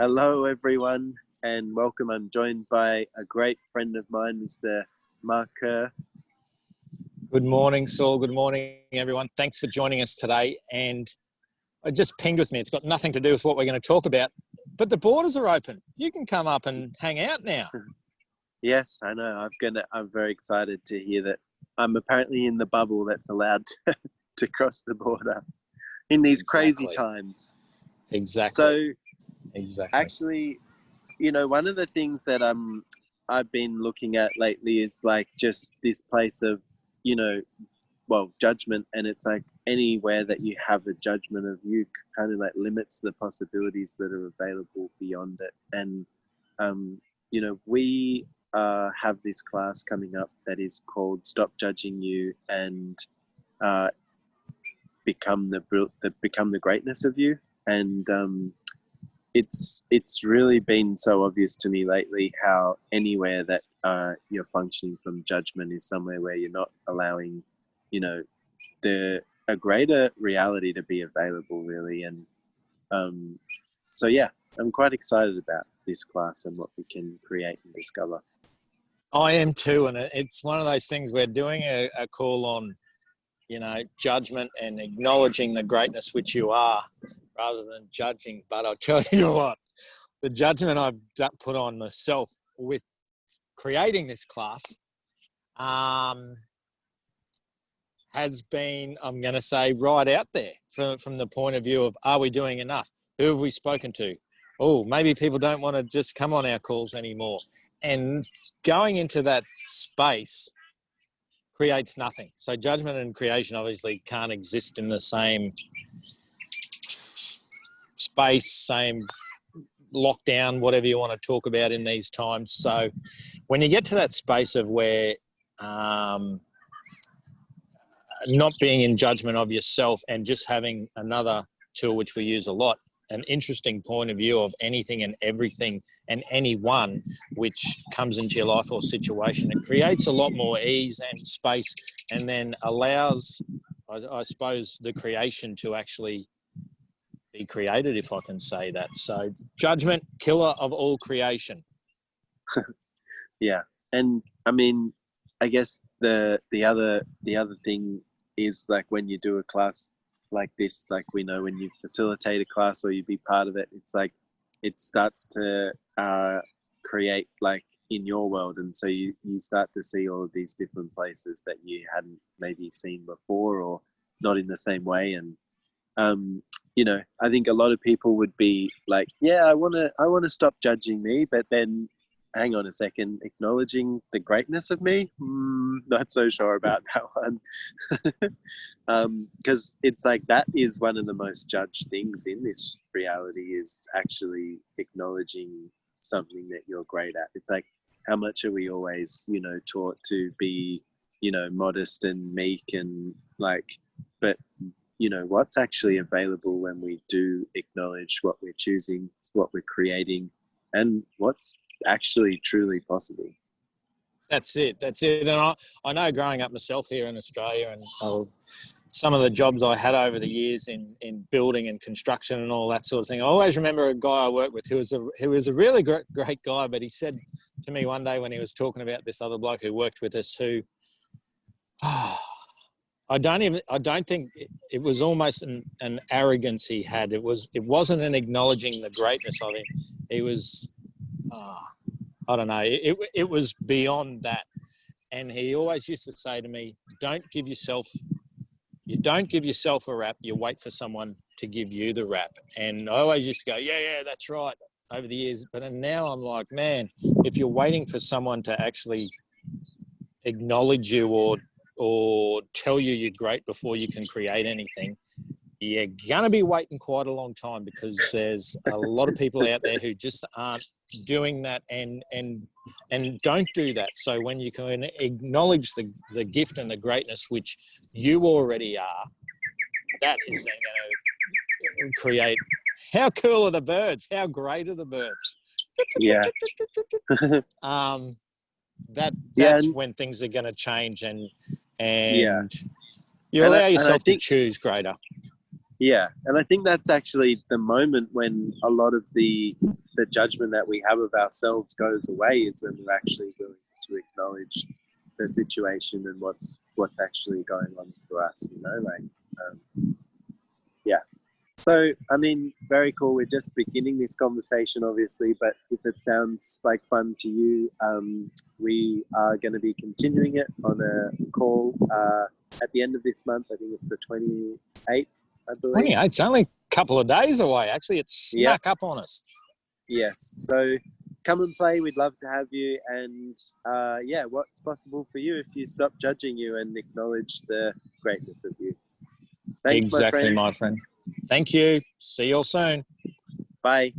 Hello, everyone, and welcome. I'm joined by a great friend of mine, Mr. Mark Kerr. Good morning, Saul. Good morning, everyone. Thanks for joining us today. And it just pinged with me. It's got nothing to do with what we're going to talk about, but the borders are open. You can come up and hang out now. Yes, I know. I'm very excited to hear that I'm apparently in the bubble that's allowed to cross the border in these crazy times. Exactly. Actually, one of the things that I've been looking at lately is like just this place of, judgment, and it's like anywhere that you have a judgment of you kind of like limits the possibilities that are available beyond it. And we have this class coming up that is called Stop Judging You and Become the Greatness of You. And it's really been so obvious to me lately how anywhere that you're functioning from judgment is somewhere where you're not allowing, a greater reality to be available, really. And so yeah, I'm quite excited about this class and what we can create and discover. I am too, and it's one of those things we're doing a call on, judgment and acknowledging the greatness which you are, rather than judging. But I'll tell you what, the judgment I've put on myself with creating this class has been, I'm going to say, right out there from the point of view of, are we doing enough? Who have we spoken to? Oh, maybe people don't want to just come on our calls anymore. And going into that space creates nothing. So judgment and creation obviously can't exist in the same space, same lockdown, whatever you want to talk about in these times. So when you get to that space of where not being in judgment of yourself and just having another tool, which we use a lot, an interesting point of view of anything and everything and anyone which comes into your life or situation, it creates a lot more ease and space, and then allows, I suppose, the creation to actually be created, if I can say that. So judgment, killer of all creation. Yeah. And I mean, I guess the other thing is, like, when you do a class like this, like, we know when you facilitate a class or you be part of it, it's like it starts to create, like, in your world, and so you start to see all of these different places that you hadn't maybe seen before, or not in the same way. And I think a lot of people would be like, yeah, I want to stop judging me, but then hang on a second, acknowledging the greatness of me, not so sure about that one. Because it's like that is one of the most judged things in this reality, is actually acknowledging something that you're great at. It's like, how much are we always taught to be modest and meek, and like, but what's actually available when we do acknowledge what we're choosing, what we're creating, and what's actually truly possible. That's it. And I know, growing up myself here in Australia, and some of the jobs I had over the years in building and construction and all that sort of thing, I always remember a guy I worked with who was a really great guy, but he said to me one day when he was talking about this other bloke who worked with us, who I don't think it was almost an arrogance he had. It wasn't an acknowledging the greatness of him. It was, I don't know. It was beyond that. And he always used to say to me, you don't give yourself a rap. You wait for someone to give you the rap. And I always used to go, yeah, that's right, over the years. But now I'm like, man, if you're waiting for someone to actually acknowledge you or tell you you're great before you can create anything, you're going to be waiting quite a long time, because there's a lot of people out there who just aren't doing that and don't do that. So when you can acknowledge the gift and the greatness which you already are, that is then going to create, how cool are the birds? How great are the birds? Yeah. That's when things are going to change, and you allow yourself to choose greater. Yeah, and I think that's actually the moment when a lot of the judgment that we have of ourselves goes away, is when we're actually willing to acknowledge the situation and what's actually going on for us. You know, like yeah. So, I mean, very cool. We're just beginning this conversation, obviously, but if it sounds like fun to you, we are going to be continuing it on a call at the end of this month. I think it's the 28th, I believe. 28. It's only a couple of days away. Actually, it snuck up on us. Yes. So come and play. We'd love to have you. And yeah, what's possible for you if you stop judging you and acknowledge the greatness of you. Thanks, Exactly, my friend. Thank you. See you all soon. Bye.